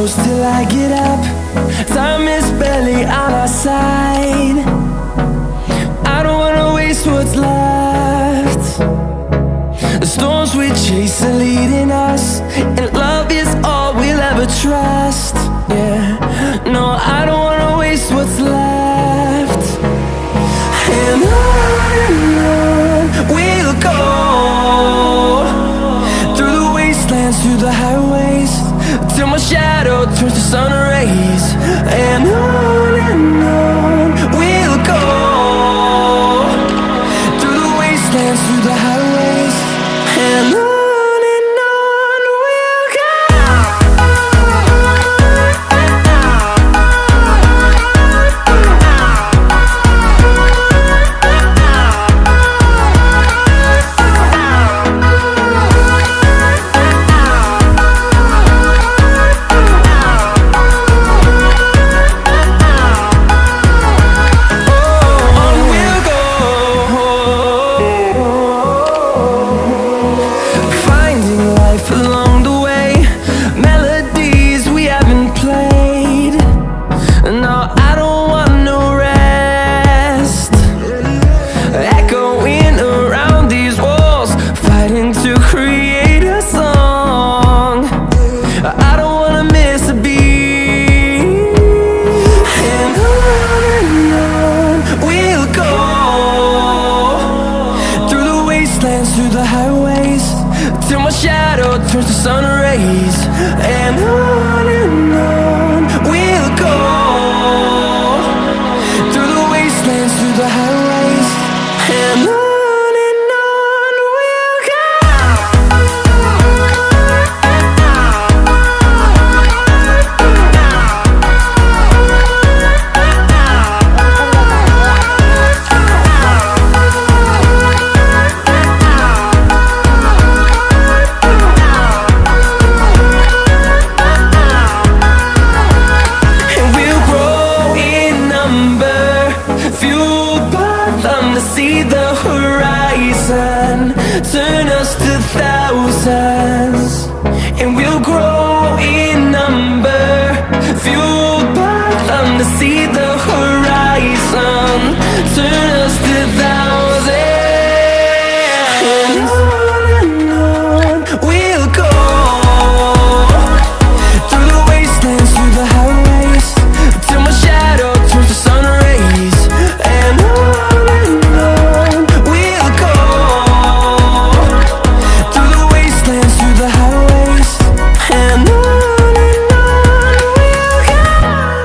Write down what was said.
close till I get up. Time is barely on our side. I don't wanna waste what's left. The storms we chase are leading us, and love is all we'll ever trust. Yeah, no, I don't wanna waste what's left. And on we'll go, through the wastelands, through the highways, till my shadow turns to sun rays. And on we'll go, through the wastelands, through the highways, and on we'll go. Along the way, melodies we haven't played. No, I don't want no rest. Echoing around these walls, fighting to create a song. I don't wanna miss a beat. And on we'll go, through the wastelands, through the highways, till my shadow turns to sun rays. And on we'll go, through the wastelands, through the highways, and on we'll go. See the horizon, turn us to thousands, and we'll grow in number, fueled by them to see the